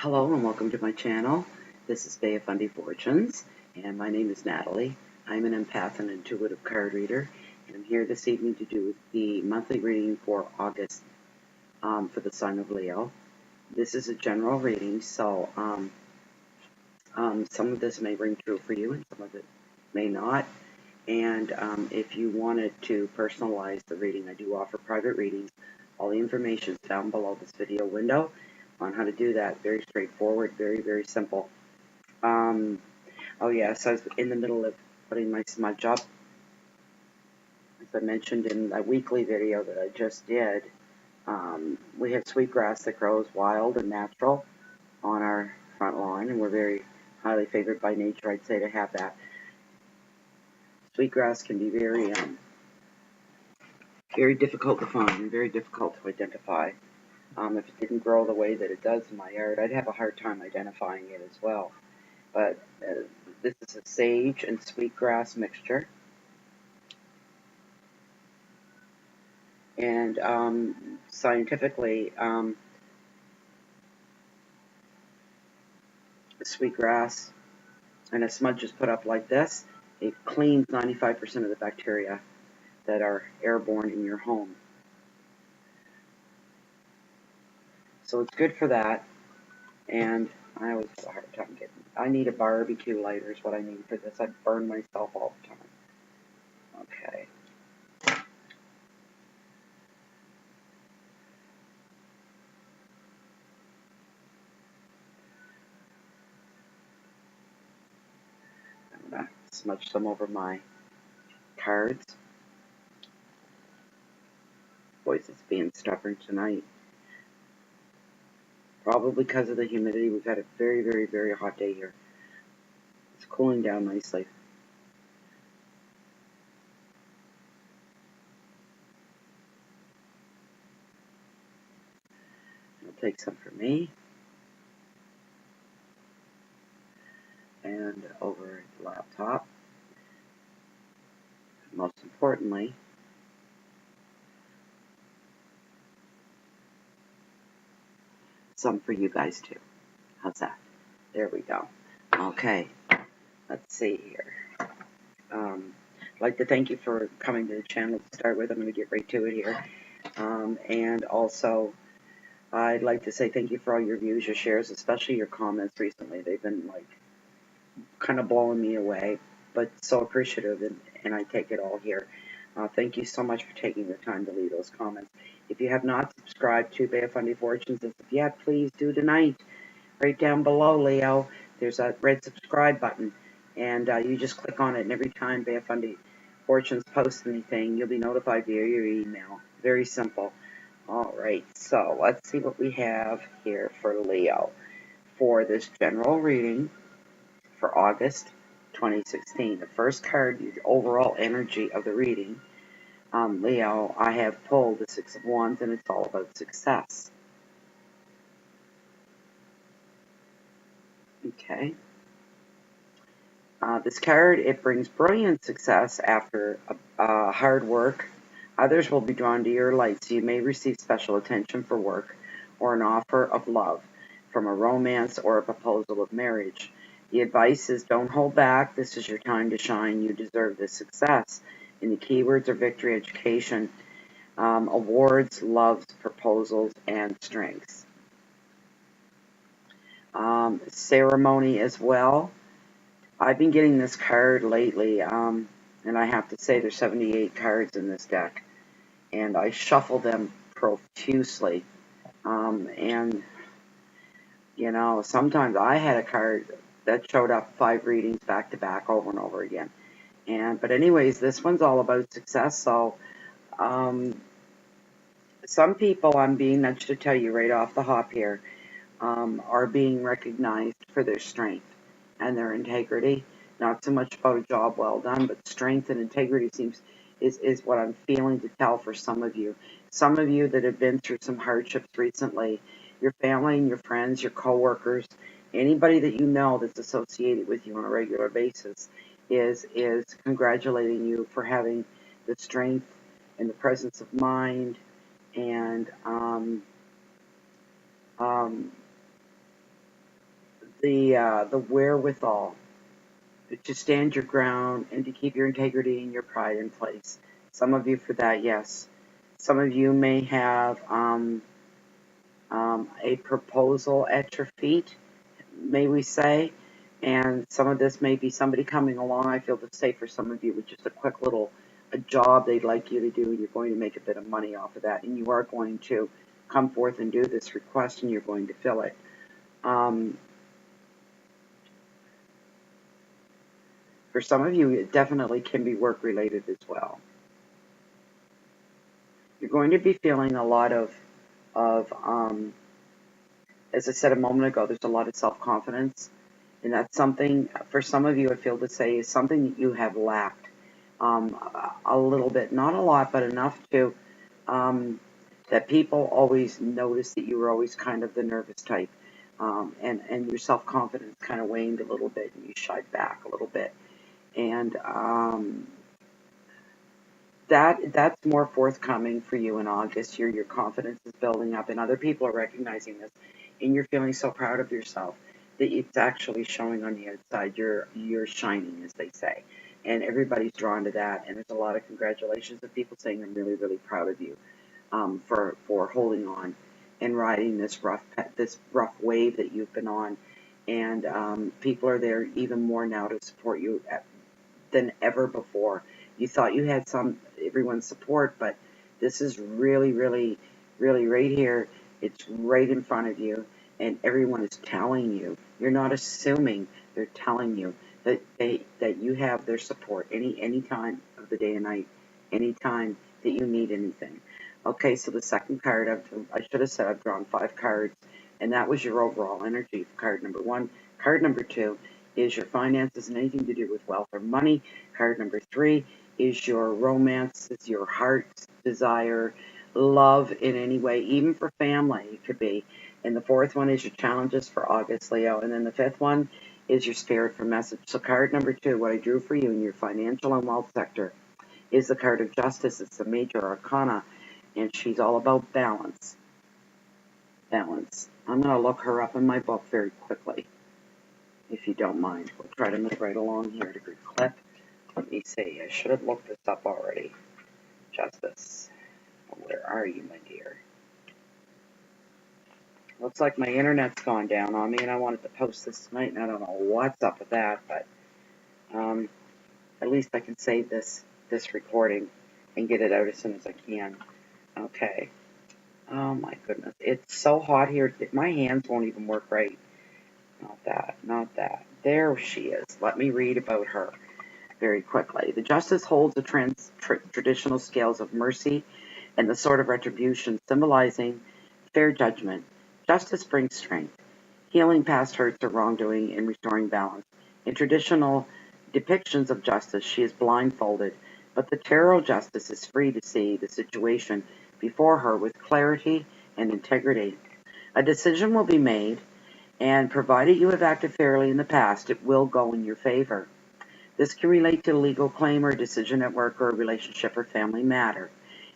Hello and welcome to my channel. This is Fundy Fortunes and my name is Natalie. I'm an empath and intuitive card reader, and I'm here this evening to do the monthly reading for August for the sign of Leo. This is a general reading, so some of this may ring true for you and some of it may not. And if you wanted to personalize the reading, I do offer private readings. All the information is down below this video window on how to do that. Very straightforward, very, very simple. Oh yes, I was in the middle of putting my smudge up. As I mentioned in a weekly video that I just did, we have sweetgrass that grows wild and natural on our front lawn, and we're very highly favored by nature, I'd say, to have that. Sweetgrass can be very difficult to find, very difficult to identify. If it didn't grow the way that it does in my yard, I'd have a hard time identifying it as well. But this is a sage and sweetgrass mixture. And scientifically, sweetgrass and a smudge is put up like this. It cleans 95% of the bacteria that are airborne in your home. So it's good for that. And I always have a hard time getting. I need a barbecue lighter is what I need for this. I burn myself all the time. Okay. I'm going to smudge some over my cards. Voice is being stubborn tonight. Probably because of the humidity. We've had a very, very, very hot day here. It's cooling down nicely. I'll take some for me. And over the laptop. Most importantly, some for you guys too. How's that? There we go. Okay, let's see here. I'd like to thank you for coming to the channel to start with. I'm going to get right to it here. And also, I'd like to say thank you for all your views, your shares, especially your comments recently. They've been like kind of blowing me away, but so appreciative, and I take it all here. Thank you so much for taking the time to leave those comments. If you have not subscribed to Fundy Fortunes, as of yet, please do tonight. Right down below, Leo, there's a red subscribe button, and you just click on it, and every time Fundy Fortunes posts anything, you'll be notified via your email. Very simple. All right, so let's see what we have here for Leo for this general reading for August 2016. The first card, the overall energy of the reading. Leo, I have pulled the Six of Wands, and it's all about success. Okay. This card, it brings brilliant success after hard work. Others will be drawn to your light, so you may receive special attention for work or an offer of love from a romance or a proposal of marriage. The advice is don't hold back. This is your time to shine. You deserve this success. And the keywords are victory, education, awards, loves, proposals, and strengths. Ceremony as well. I've been getting this card lately, and I have to say there's 78 cards in this deck, and I shuffle them profusely. And, you know, sometimes I had a card that showed up 5 readings back to back over and over again. But anyways, this one's all about success, so some people, I'm being nudged to tell you right off the hop here, are being recognized for their strength and their integrity. Not so much about a job well done, but strength and integrity is what I'm feeling to tell for some of you. Some of you that have been through some hardships recently, your family and your friends, your coworkers, anybody that you know that's associated with you on a regular basis is congratulating you for having the strength and the presence of mind and the wherewithal to stand your ground and to keep your integrity and your pride in place. Some of you for that, yes. Some of you may have a proposal at your feet, may we say, and some of this may be somebody coming along. I feel to say for some of you, with just a quick little a job they'd like you to do, and you're going to make a bit of money off of that, and you are going to come forth and do this request, and you're going to fill it. For some of you, it definitely can be work-related as well. You're going to be feeling a lot of as I said a moment ago, there's a lot of self-confidence. And that's something, for some of you, I feel to say, is something that you have lacked a little bit. Not a lot, but enough to, that people always notice that you were always kind of the nervous type. And your self-confidence kind of waned a little bit, and you shied back a little bit. And that's more forthcoming for you in August. Your confidence is building up, and other people are recognizing this, and you're feeling so proud of yourself that it's actually showing on the outside. You're shining, as they say, and everybody's drawn to that. And there's a lot of congratulations of people saying, "I'm really, really proud of you for holding on and riding this rough wave that you've been on." And people are there even more now to support you than ever before. You thought you had everyone's support, but this is really, really, really right here. It's right in front of you, and everyone is telling you. You're not assuming; they're telling you that you have their support any time of the day and night, any time that you need anything. Okay, so the second card, I should have said I've drawn 5 cards, and that was your overall energy for card number 1. Card number 2 is your finances and anything to do with wealth or money. Card number 3 is your romances, your heart's desire, love in any way, even for family, it could be. And the 4th one is your challenges for August, Leo. And then the 5th one is your spirit for message. So card number 2, what I drew for you in your financial and wealth sector, is the card of justice. It's the major arcana, and she's all about balance. Balance. I'm going to look her up in my book very quickly, if you don't mind. We'll try to move right along here to the clip. Let me see. I should have looked this up already. Justice. Where are you, my dear? Looks like my internet's gone down on me, and I wanted to post this tonight, and I don't know what's up with that, but at least I can save this recording and get it out as soon as I can. Okay. Oh, my goodness. It's so hot here. My hands won't even work right. Not that. Not that. There she is. Let me read about her very quickly. The justice holds the traditional scales of mercy and the sword of retribution, symbolizing fair judgment. Justice brings strength, healing past hurts or wrongdoing, and restoring balance. In traditional depictions of justice, she is blindfolded, but the tarot justice is free to see the situation before her with clarity and integrity. A decision will be made, and provided you have acted fairly in the past, it will go in your favor. This can relate to a legal claim or a decision at work or a relationship or family matter.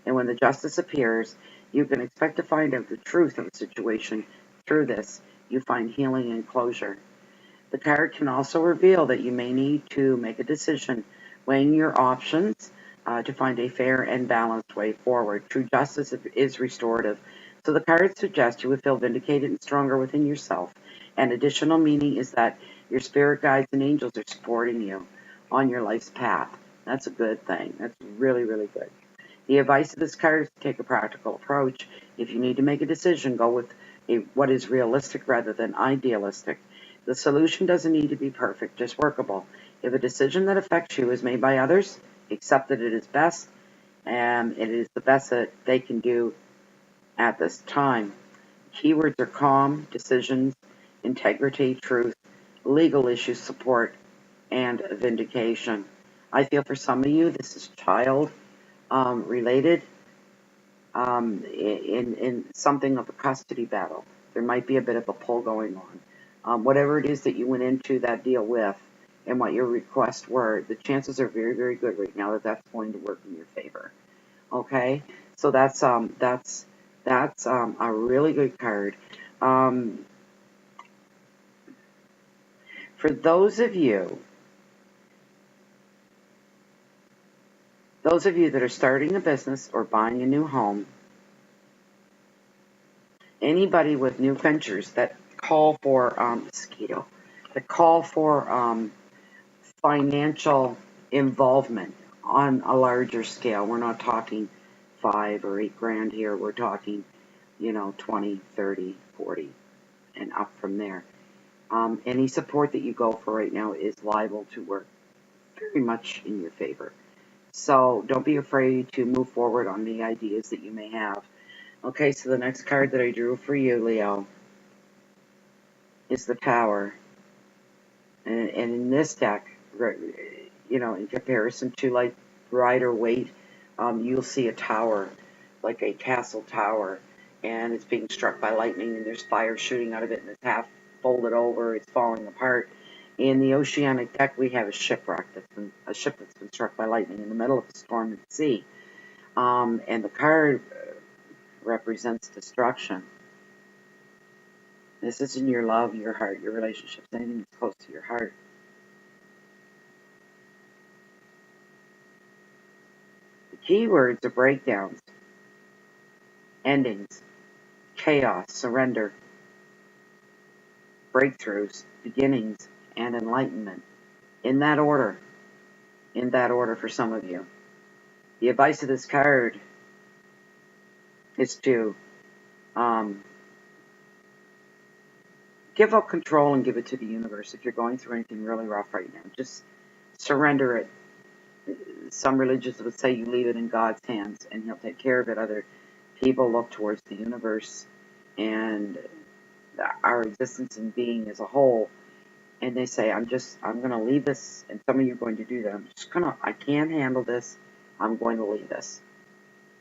And when the justice appears, you can expect to find out the truth of the situation. Through this, you find healing and closure. The card can also reveal that you may need to make a decision, weighing your options to find a fair and balanced way forward. True justice is restorative. So the cards suggest you will feel vindicated and stronger within yourself. And additional meaning is that your spirit guides and angels are supporting you on your life's path. That's a good thing. That's really, really good. The advice of this card is to take a practical approach. If you need to make a decision, go with what is realistic rather than idealistic. The solution doesn't need to be perfect, just workable. If a decision that affects you is made by others, accept that it is best, and it is the best that they can do at this time. Keywords are calm, decisions, integrity, truth, legal issues, support, and vindication. I feel for some of you this is child related in something of a custody battle. There might be a bit of a pull going on. Whatever it is that you went into that deal with and what your requests were, the chances are very, very good right now that that's going to work in your favor. Okay, so that's a really good card. For those of you that are starting a business or buying a new home, anybody with new ventures that call for financial involvement on a larger scale. We're not talking $5 or $8 here. We're talking, 20, 30, 40, and up from there. Any support that you go for right now is liable to work very much in your favor. So don't be afraid to move forward on the ideas that you may have. Okay, so the next card that I drew for you, Leo, is the Tower. And in this deck, in comparison to like Rider-Waite, you'll see a tower, like a castle tower, and it's being struck by lightning, and there's fire shooting out of it, and it's half folded over, it's falling apart. In the Oceanic deck, we have a shipwreck a ship that's been struck by lightning in the middle of a storm at sea. And the card represents destruction. This is in your love, your heart, your relationships, anything that's close to your heart. The key words are breakdowns, endings, chaos, surrender, breakthroughs, beginnings, and enlightenment. In that order for some of you. The advice of this card is to give up control and give it to the universe. If you're going through anything really rough right now, just surrender it. Some religions would say you leave it in God's hands and He'll take care of it. Other people look towards the universe and our existence and being as a whole, and they say, I'm going to leave this, and some of you are going to do that. I can't handle this. I'm going to leave this.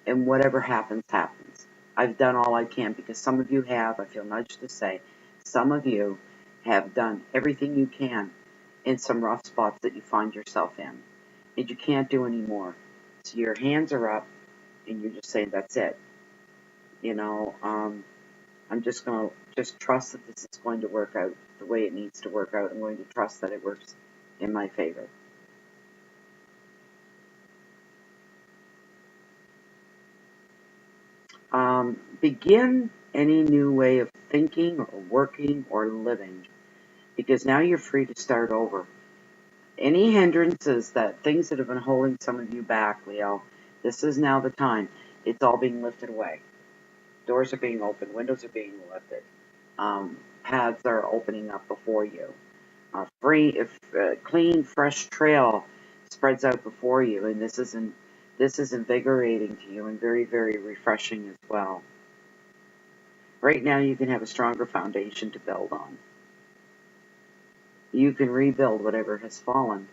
And whatever happens, happens. I've done all I can, because some of you have, I feel nudged to say, some of you have done everything you can in some rough spots that you find yourself in, and you can't do any more. So your hands are up, and you're just saying, that's it. I'm just going to trust that this is going to work out the way it needs to work out. I'm going to trust that it works in my favor. Begin any new way of thinking or working or living, because now you're free to start over. Any hindrances, things that have been holding some of you back, Leo, this is now the time. It's all being lifted away. Doors are being opened. Windows are being lifted. Paths are opening up before you. Clean, fresh trail spreads out before you, and this is invigorating to you and very, very refreshing as well. Right now, you can have a stronger foundation to build on. You can rebuild whatever has fallen.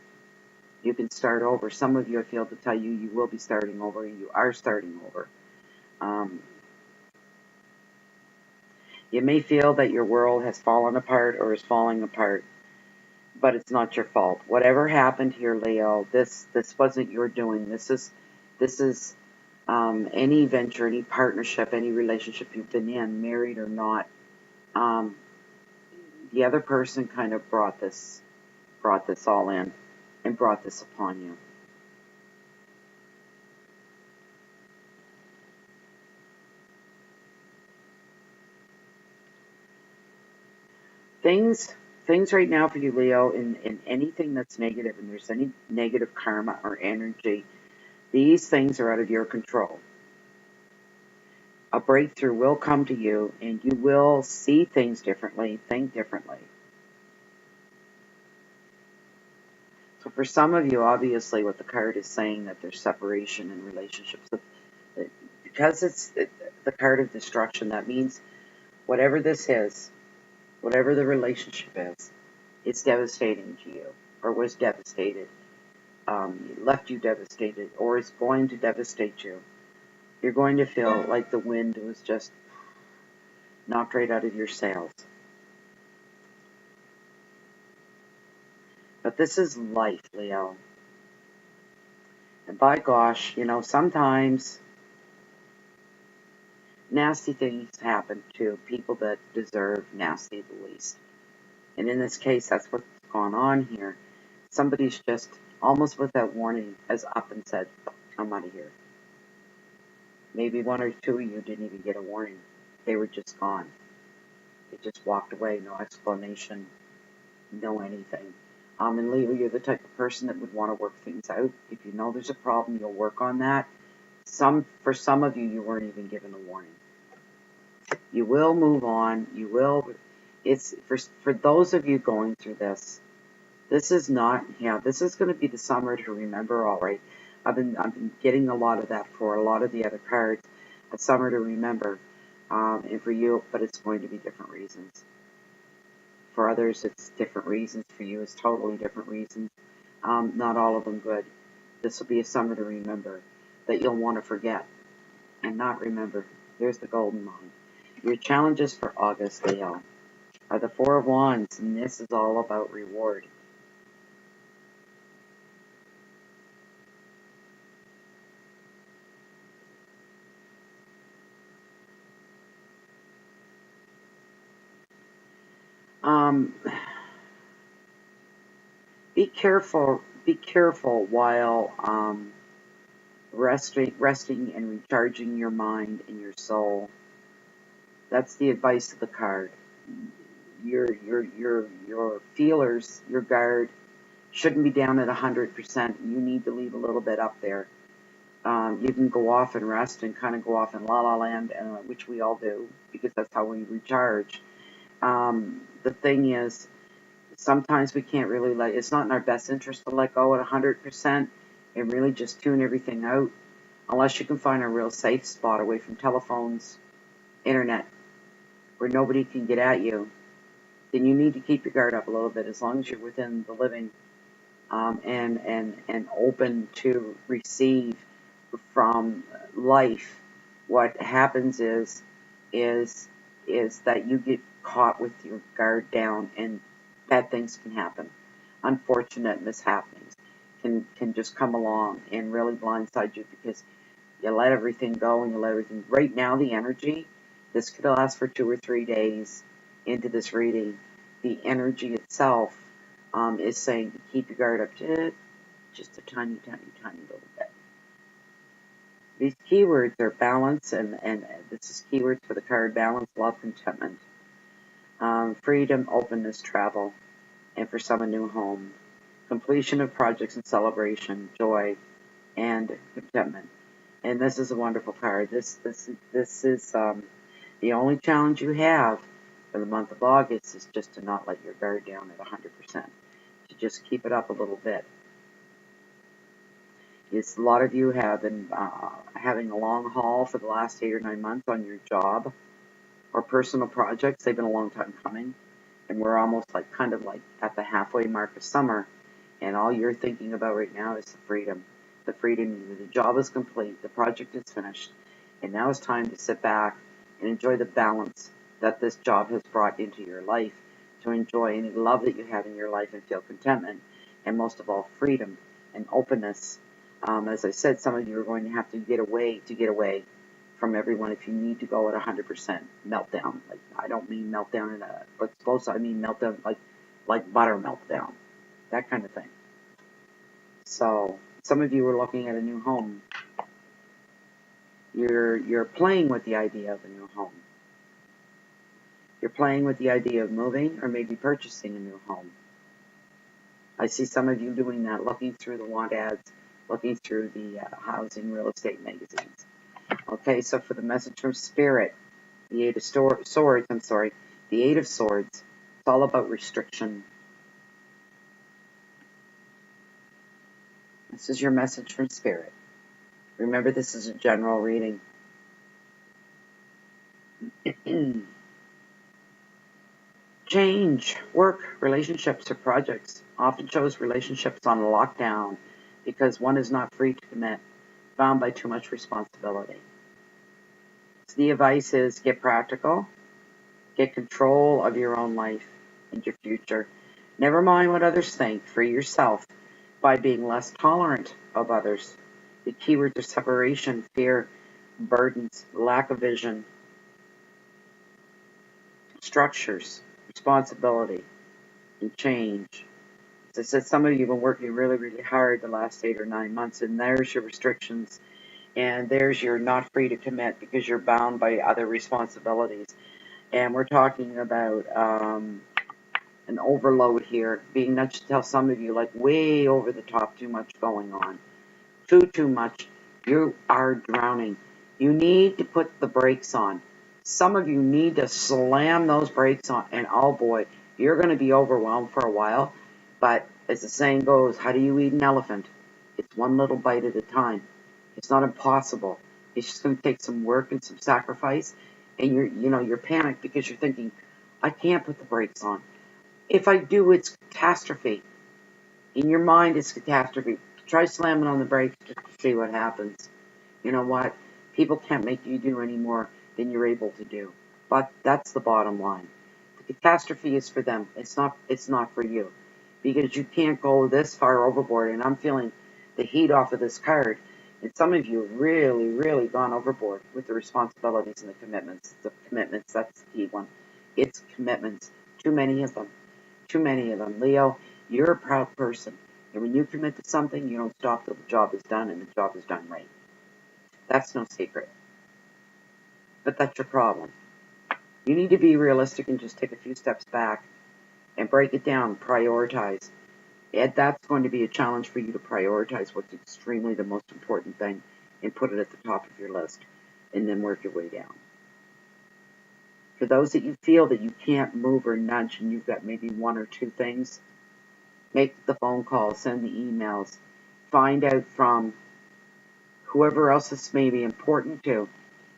You can start over. Some of you, I feel to tell you, you will be starting over. You are starting over. You may feel that your world has fallen apart or is falling apart, but it's not your fault. Whatever happened here, Leo, this wasn't your doing. This is any venture, any partnership, any relationship you've been in, married or not. The other person kind of brought this all in and brought this upon you. Things right now for you, Leo, in anything that's negative, and there's any negative karma or energy, these things are out of your control. A breakthrough will come to you, and you will see things differently, think differently. So for some of you, obviously, what the card is saying, that there's separation in relationships. Because it's the card of destruction, that means whatever this is, whatever the relationship is, it's devastating to you, or was devastated, left you devastated, or is going to devastate you. You're going to feel like the wind was just knocked right out of your sails. But this is life, Leo. And by gosh, sometimes nasty things happen to people that deserve nasty the least. And in this case, that's what gone on here. Somebody's just almost without warning has up and said, I'm out of here. Maybe one or two of you didn't even get a warning. They were just gone. They just walked away, no explanation, no anything. And Leo, you're the type of person that would want to work things out. If you know there's a problem, you'll work on that. For some of you, you weren't even given a warning. You will move on. You will. It's for those of you going through this. This is not. Yeah, this is going to be the summer to remember. All right. I've been getting a lot of that for a lot of the other cards. A summer to remember, and for you, but it's going to be different reasons. For others, it's different reasons. For you, it's totally different reasons. Not all of them good. This will be a summer to remember that you'll want to forget and not remember. There's the golden line. Your challenges for August, Leo, are the Four of Wands, and this is all about reward. Be careful while resting and recharging your mind and your soul. That's the advice of the card. Your feelers, your guard shouldn't be down at 100%. You need to leave a little bit up there. You can go off and rest and kind of go off in la la land, which we all do because that's how we recharge. The thing is, sometimes we can't really it's not in our best interest to let go at 100% and really just tune everything out unless you can find a real safe spot away from telephones, internet, where nobody can get at you. Then you need to keep your guard up a little bit as long as you're within the living and open to receive from life. What happens is that you get caught with your guard down and bad things can happen. Unfortunate mishappenings can just come along and really blindside you because you let everything go and you let everything. Right now, the energy, this could last for 2 or 3 days into this reading. The energy itself is saying to keep your guard up just a tiny, tiny, tiny little bit. These keywords are balance, and this is keywords for the card: balance, love, contentment, freedom, openness, travel, and for some, a new home, completion of projects and celebration, joy, and contentment. And this is a wonderful card. This is the only challenge you have for the month of August is just to not let your guard down at 100%. To just keep it up a little bit. Yes, a lot of you have been having a long haul for the last 8 or 9 months on your job or personal projects. They've been a long time coming, and we're almost kind of at the halfway mark of summer, and all you're thinking about right now is the freedom. The freedom, the job is complete, the project is finished, and now it's time to sit back and enjoy the balance that this job has brought into your life, to enjoy any love that you have in your life and feel contentment, and most of all, freedom and openness. As I said, some of you are going to have to get away from everyone if you need to go at 100% meltdown. I don't mean meltdown in a explosive. I mean meltdown like butter meltdown, that kind of thing. So some of you are looking at a new home. You're playing with the idea of a new home. You're playing with the idea of moving or maybe purchasing a new home. I see some of you doing that, looking through the want ads, looking through the housing real estate magazines. Okay, so for the message from Spirit, the Eight of Swords, the Eight of Swords, it's all about restriction. This is your message from Spirit. Remember, this is a general reading. Change, work, relationships, or projects often shows relationships on lockdown because one is not free to commit, bound by too much responsibility. So the advice is get practical, get control of your own life and your future. Never mind what others think. Free yourself by being less tolerant of others. The keywords are separation, fear, burdens, lack of vision, structures, responsibility, and change. As I said, some of you have been working really, really hard the last 8 or 9 months, and there's your restrictions, and there's your not free to commit because you're bound by other responsibilities. And we're talking about an overload here, being not to tell some of you, like way over the top, too much going on. Too much. You are drowning. You need to put the brakes on. Some of you need to slam those brakes on, and oh boy, you're going to be overwhelmed for a while. But as the saying goes, how do you eat an elephant? It's one little bite at a time. It's not impossible. It's just going to take some work and some sacrifice, and you're panicked because you're thinking, I can't put the brakes on. If I do, it's catastrophe. In your mind, it's catastrophe. Try slamming on the brakes just to see what happens. You know what? People can't make you do any more than you're able to do. But that's the bottom line. The catastrophe is for them. It's not for you. Because you can't go this far overboard, and I'm feeling the heat off of this card. And some of you have really, really gone overboard with the responsibilities and the commitments. The commitments, that's the key one. It's commitments. Too many of them. Too many of them. Leo, you're a proud person. And when you commit to something, you don't stop till the job is done, and the job is done right. That's no secret. But that's your problem. You need to be realistic and just take a few steps back and break it down, prioritize. And that's going to be a challenge for you to prioritize what's extremely the most important thing and put it at the top of your list, and then work your way down. For those that you feel that you can't move or nudge and you've got maybe one or two things, make the phone calls, send the emails, find out from whoever else this may be important to,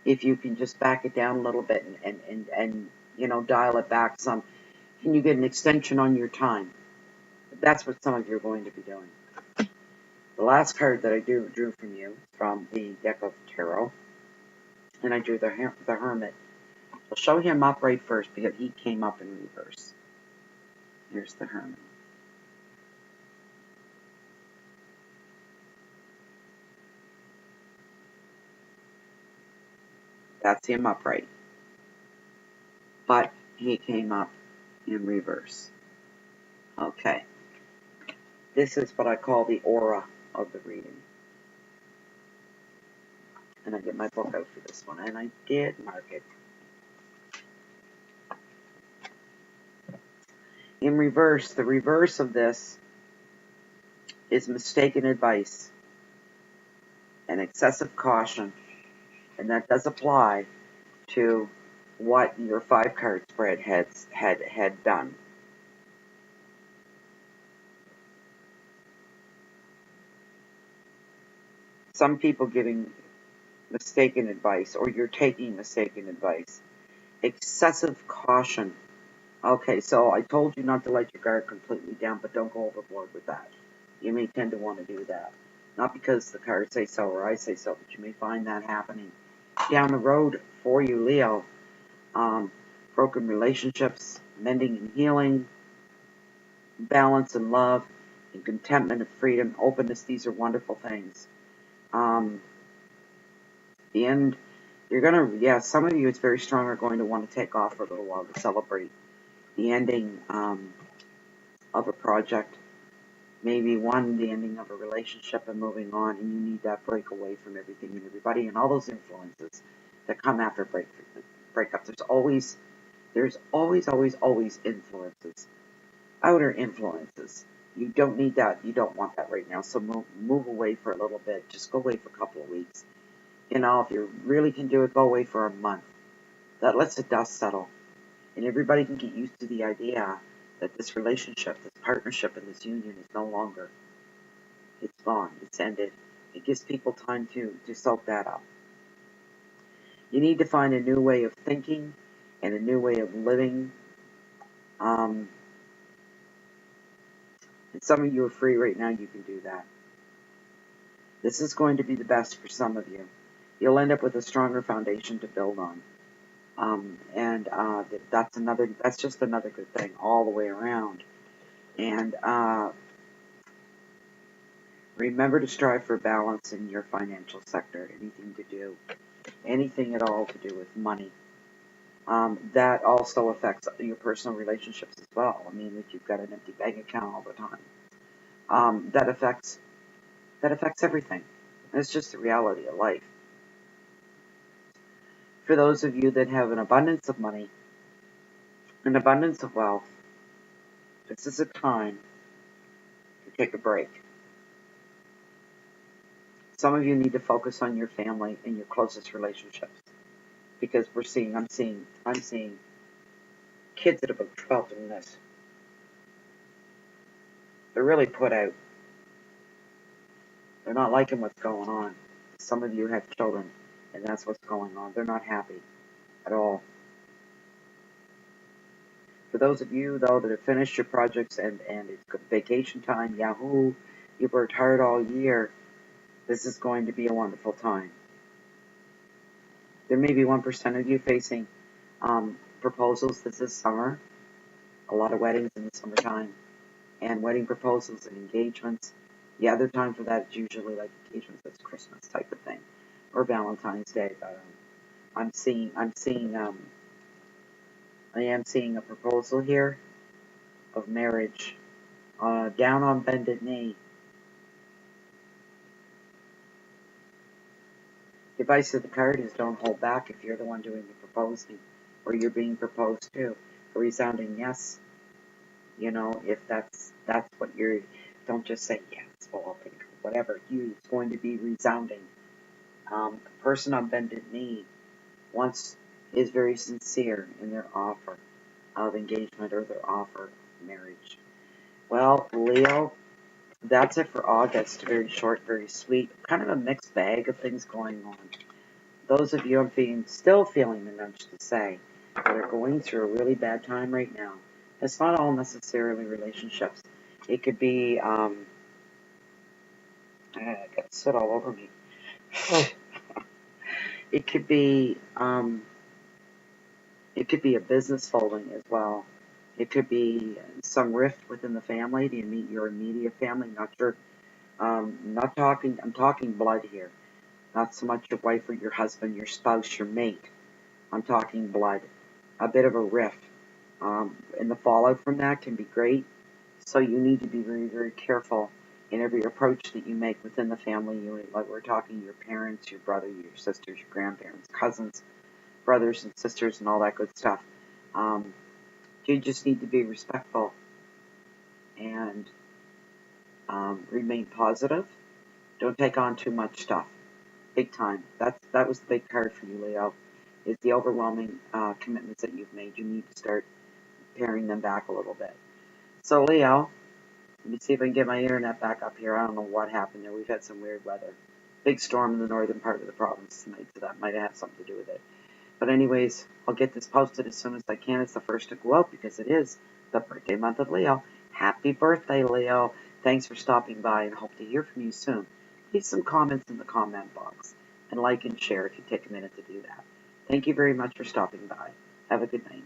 if you can just back it down a little bit and dial it back some. Can you get an extension on your time? That's what some of you are going to be doing. The last card that I drew from you, from the deck of tarot, and I drew the Hermit. I'll show him upright first because he came up in reverse. Here's the Hermit. That's him upright. But he came up in reverse. Okay. This is what I call the aura of the reading. And I get my book out for this one, and I did mark it. In reverse, the reverse of this is mistaken advice and excessive caution, and that does apply to what your 5-card spread had done. Some people giving mistaken advice, or you're taking mistaken advice. Excessive caution. Okay, so I told you not to let your guard completely down, but don't go overboard with that. You may tend to want to do that. Not because the cards say so or I say so, but you may find that happening down the road for you, Leo. Broken relationships, mending and healing, balance and love, and contentment and freedom, openness. These are wonderful things. The end, you're going to, some of you, it's very strong, are going to want to take off for a little while to celebrate the ending of a project. Maybe the ending of a relationship and moving on, and you need that break away from everything and everybody and all those influences that come after breakup. There's always influences, outer influences. You don't need that. You don't want that right now. So move away for a little bit. Just go away for a couple of weeks. If you really can do it, go away for a month. That lets the dust settle, and everybody can get used to the idea that this relationship, this partnership, and this union is no longer. It's gone. It's ended. It gives people time to soak that up. You need to find a new way of thinking and a new way of living. And some of you are free right now. You can do that. This is going to be the best for some of you. You'll end up with a stronger foundation to build on. That's just another good thing all the way around. And remember to strive for balance in your financial sector. Anything at all to do with money. That also affects your personal relationships as well. I mean, if you've got an empty bank account all the time, that affects everything. It's just the reality of life. For those of you that have an abundance of money, an abundance of wealth, this is a time to take a break. Some of you need to focus on your family and your closest relationships, because I'm seeing kids that have been 12 doing this. They're really put out. They're not liking what's going on. Some of you have children, and that's what's going on. They're not happy at all. For those of you, though, that have finished your projects and it's vacation time, yahoo, you've worked hard all year, this is going to be a wonderful time. There may be 1% of you facing proposals this summer. A lot of weddings in the summertime, and wedding proposals and engagements. The other time for that is usually like engagements, that's Christmas type of thing, or Valentine's Day. But I am seeing a proposal here of marriage, down on bended knee. The advice of the card is don't hold back if you're the one doing the proposing, or you're being proposed to. A resounding yes. You know, if that's what you're, don't just say yes, well, whatever. It's going to be resounding. The person on bended knee is very sincere in their offer of engagement or their offer of marriage. Well, Leo, that's it for August. Very short, very sweet. Kind of a mixed bag of things going on. Those of you I'm still feeling the nudge to say that are going through a really bad time right now. It's not all necessarily relationships. It could be, I got soot all over me. It could be a business folding as well. It could be some rift within the family, your immediate family. Not sure. I'm talking blood here. Not so much your wife or your husband, your spouse, your mate. I'm talking blood. A bit of a rift. And the fallout from that can be great. So you need to be very, very careful in every approach that you make within the family unit. Like we're talking your parents, your brother, your sisters, your grandparents, cousins, brothers and sisters, and all that good stuff. You just need to be respectful and remain positive. Don't take on too much stuff. Big time. That was the big card for you, Leo, is the overwhelming commitments that you've made. You need to start paring them back a little bit. So, Leo, let me see if I can get my internet back up here. I don't know what happened there. We've had some weird weather. Big storm in the northern part of the province tonight, so that might have something to do with it. But anyways, I'll get this posted as soon as I can. It's the first to go out because it is the birthday month of Leo. Happy birthday, Leo. Thanks for stopping by and hope to hear from you soon. Leave some comments in the comment box and like and share if you take a minute to do that. Thank you very much for stopping by. Have a good night.